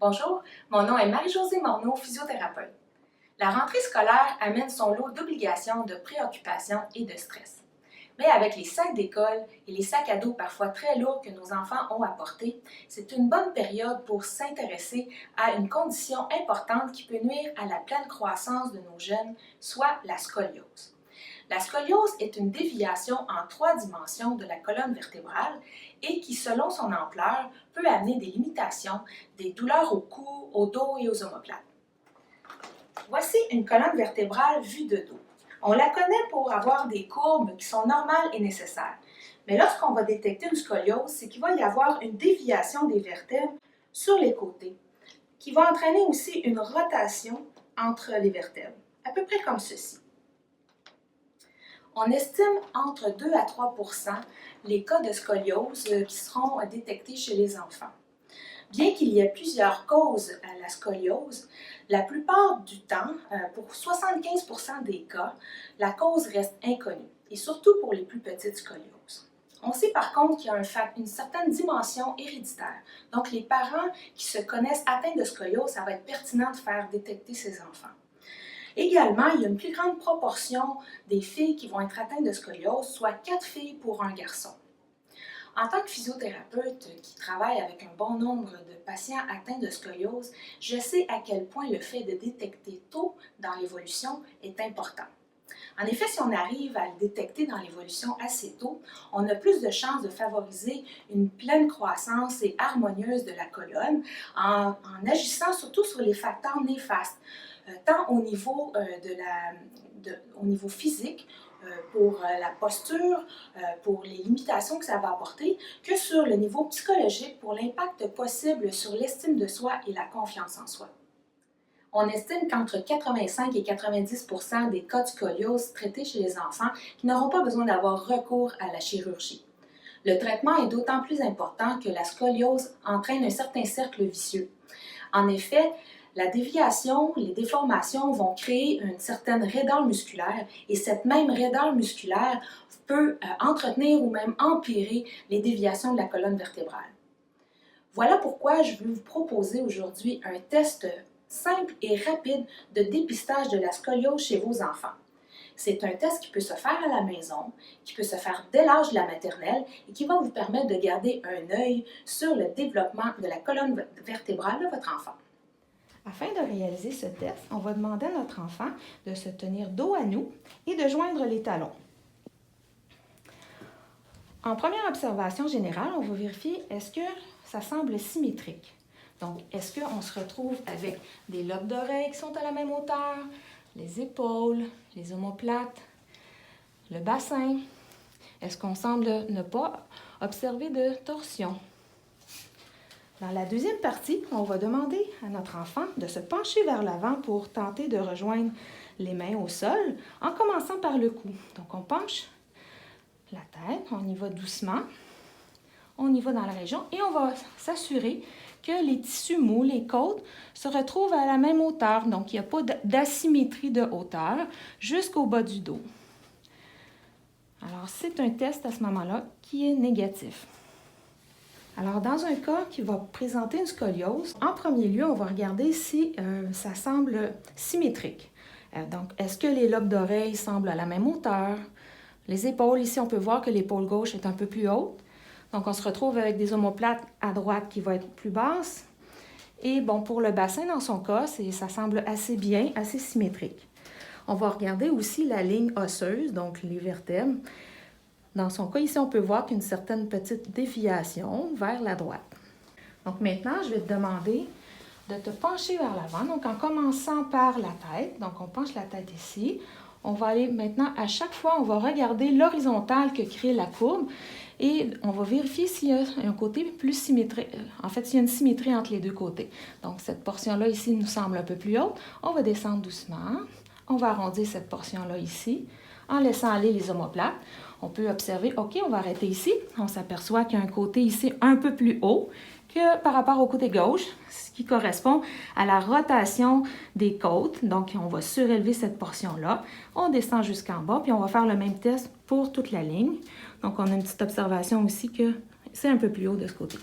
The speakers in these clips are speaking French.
Bonjour, mon nom est Marie-Josée Morneau, physiothérapeute. La rentrée scolaire amène son lot d'obligations, de préoccupations et de stress. Mais avec les sacs d'école et les sacs à dos parfois très lourds que nos enfants ont à porter, c'est une bonne période pour s'intéresser à une condition importante qui peut nuire à la pleine croissance de nos jeunes, soit la scoliose. La scoliose est une déviation en 3 dimensions de la colonne vertébrale et qui, selon son ampleur, peut amener des limitations, des douleurs au cou, au dos et aux omoplates. Voici une colonne vertébrale vue de dos. On la connaît pour avoir des courbes qui sont normales et nécessaires. Mais lorsqu'on va détecter une scoliose, c'est qu'il va y avoir une déviation des vertèbres sur les côtés, qui va entraîner aussi une rotation entre les vertèbres, à peu près comme ceci. On estime entre 2 à 3 % les cas de scoliose qui seront détectés chez les enfants. Bien qu'il y ait plusieurs causes à la scoliose, la plupart du temps, pour 75 % des cas, la cause reste inconnue, et surtout pour les plus petites scolioses. On sait par contre qu'il y a une certaine dimension héréditaire. Donc, les parents qui se connaissent atteints de scoliose, ça va être pertinent de faire détecter ces enfants. Également, il y a une plus grande proportion des filles qui vont être atteintes de scoliose, soit 4 filles pour un garçon. En tant que physiothérapeute qui travaille avec un bon nombre de patients atteints de scoliose, je sais à quel point le fait de détecter tôt dans l'évolution est important. En effet, si on arrive à le détecter dans l'évolution assez tôt, on a plus de chances de favoriser une pleine croissance et harmonieuse de la colonne en agissant surtout sur les facteurs néfastes, tant au niveau, au niveau physique, pour la posture, pour les limitations que ça va apporter, que sur le niveau psychologique pour l'impact possible sur l'estime de soi et la confiance en soi. On estime qu'entre 85 et 90 % des cas de scoliose traités chez les enfants qui n'auront pas besoin d'avoir recours à la chirurgie. Le traitement est d'autant plus important que la scoliose entraîne un certain cercle vicieux. En effet, la déviation, les déformations vont créer une certaine raideur musculaire et cette même raideur musculaire peut entretenir ou même empirer les déviations de la colonne vertébrale. Voilà pourquoi je veux vous proposer aujourd'hui un test simple et rapide de dépistage de la scoliose chez vos enfants. C'est un test qui peut se faire à la maison, qui peut se faire dès l'âge de la maternelle et qui va vous permettre de garder un œil sur le développement de la colonne vertébrale de votre enfant. Afin de réaliser ce test, on va demander à notre enfant de se tenir dos à nous et de joindre les talons. En première observation générale, on va vérifier est-ce que ça semble symétrique. Donc, est-ce qu'on se retrouve avec des lobes d'oreilles qui sont à la même hauteur, les épaules, les omoplates, le bassin? Est-ce qu'on semble ne pas observer de torsion? Dans la deuxième partie, on va demander à notre enfant de se pencher vers l'avant pour tenter de rejoindre les mains au sol en commençant par le cou. Donc, on penche la tête, on y va doucement, on y va dans la région et on va s'assurer que les tissus mous, les côtes, se retrouvent à la même hauteur. Donc, il n'y a pas d'asymétrie de hauteur jusqu'au bas du dos. Alors, c'est un test à ce moment-là qui est négatif. Alors, dans un cas qui va présenter une scoliose, en premier lieu, on va regarder si ça semble symétrique. Donc, est-ce que les lobes d'oreilles semblent à la même hauteur? Les épaules, ici, on peut voir que l'épaule gauche est un peu plus haute. Donc, on se retrouve avec des omoplates à droite qui vont être plus basses. Et bon, pour le bassin, dans son cas, ça semble assez bien, assez symétrique. On va regarder aussi la ligne osseuse, donc les vertèbres. Dans son cas, ici, on peut voir qu'il y a une certaine petite déviation vers la droite. Donc maintenant, je vais te demander de te pencher vers l'avant. Donc en commençant par la tête, donc on penche la tête ici. On va aller maintenant, à chaque fois, on va regarder l'horizontale que crée la courbe et on va vérifier s'il y a un côté plus symétrique. En fait, s'il y a une symétrie entre les deux côtés. Donc cette portion-là ici nous semble un peu plus haute. On va descendre doucement. On va arrondir cette portion-là ici en laissant aller les omoplates. On peut observer, OK, on va arrêter ici. On s'aperçoit qu'il y a un côté ici un peu plus haut que par rapport au côté gauche, ce qui correspond à la rotation des côtes. Donc, on va surélever cette portion-là. On descend jusqu'en bas, puis on va faire le même test pour toute la ligne. Donc, on a une petite observation aussi que c'est un peu plus haut de ce côté.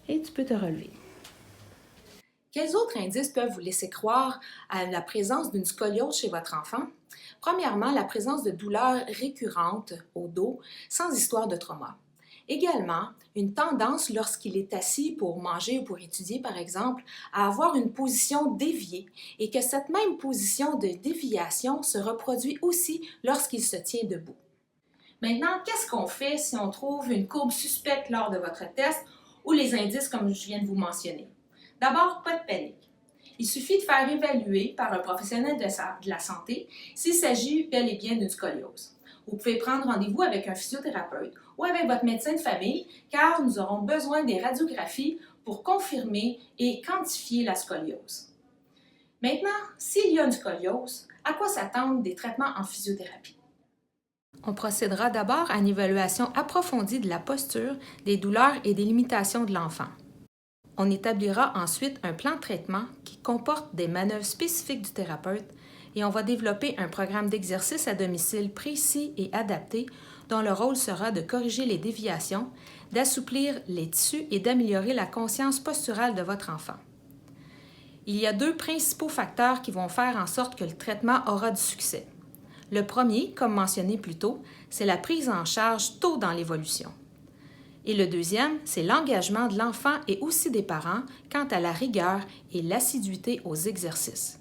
Et tu peux te relever. Quels autres indices peuvent vous laisser croire à la présence d'une scoliose chez votre enfant? Premièrement, la présence de douleurs récurrentes au dos sans histoire de trauma. Également, une tendance lorsqu'il est assis pour manger ou pour étudier, par exemple, à avoir une position déviée et que cette même position de déviation se reproduit aussi lorsqu'il se tient debout. Maintenant, qu'est-ce qu'on fait si on trouve une courbe suspecte lors de votre test ou les indices comme je viens de vous mentionner? D'abord, pas de panique. Il suffit de faire évaluer par un professionnel de la santé s'il s'agit bel et bien d'une scoliose. Vous pouvez prendre rendez-vous avec un physiothérapeute ou avec votre médecin de famille car nous aurons besoin des radiographies pour confirmer et quantifier la scoliose. Maintenant, s'il y a une scoliose, à quoi s'attendre des traitements en physiothérapie? On procédera d'abord à une évaluation approfondie de la posture, des douleurs et des limitations de l'enfant. On établira ensuite un plan de traitement qui comporte des manœuvres spécifiques du thérapeute et on va développer un programme d'exercice à domicile précis et adapté dont le rôle sera de corriger les déviations, d'assouplir les tissus et d'améliorer la conscience posturale de votre enfant. Il y a deux principaux facteurs qui vont faire en sorte que le traitement aura du succès. Le premier, comme mentionné plus tôt, c'est la prise en charge tôt dans l'évolution. Et le deuxième, c'est l'engagement de l'enfant et aussi des parents quant à la rigueur et l'assiduité aux exercices.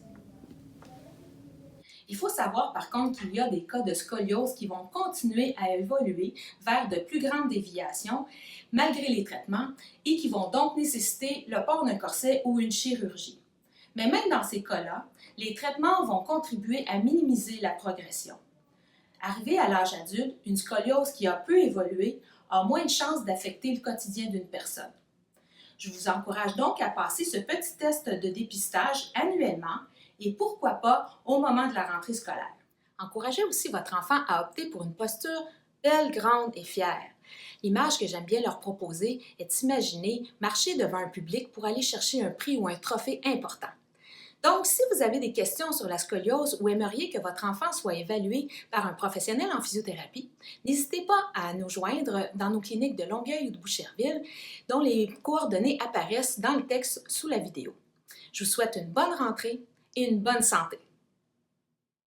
Il faut savoir par contre qu'il y a des cas de scoliose qui vont continuer à évoluer vers de plus grandes déviations malgré les traitements et qui vont donc nécessiter le port d'un corset ou une chirurgie. Mais même dans ces cas-là, les traitements vont contribuer à minimiser la progression. Arrivé à l'âge adulte, une scoliose qui a peu évolué a moins de chances d'affecter le quotidien d'une personne. Je vous encourage donc à passer ce petit test de dépistage annuellement et pourquoi pas au moment de la rentrée scolaire. Encouragez aussi votre enfant à opter pour une posture belle, grande et fière. L'image que j'aime bien leur proposer est d'imaginer marcher devant un public pour aller chercher un prix ou un trophée important. Donc, si vous avez des questions sur la scoliose ou aimeriez que votre enfant soit évalué par un professionnel en physiothérapie, n'hésitez pas à nous joindre dans nos cliniques de Longueuil ou de Boucherville, dont les coordonnées apparaissent dans le texte sous la vidéo. Je vous souhaite une bonne rentrée et une bonne santé.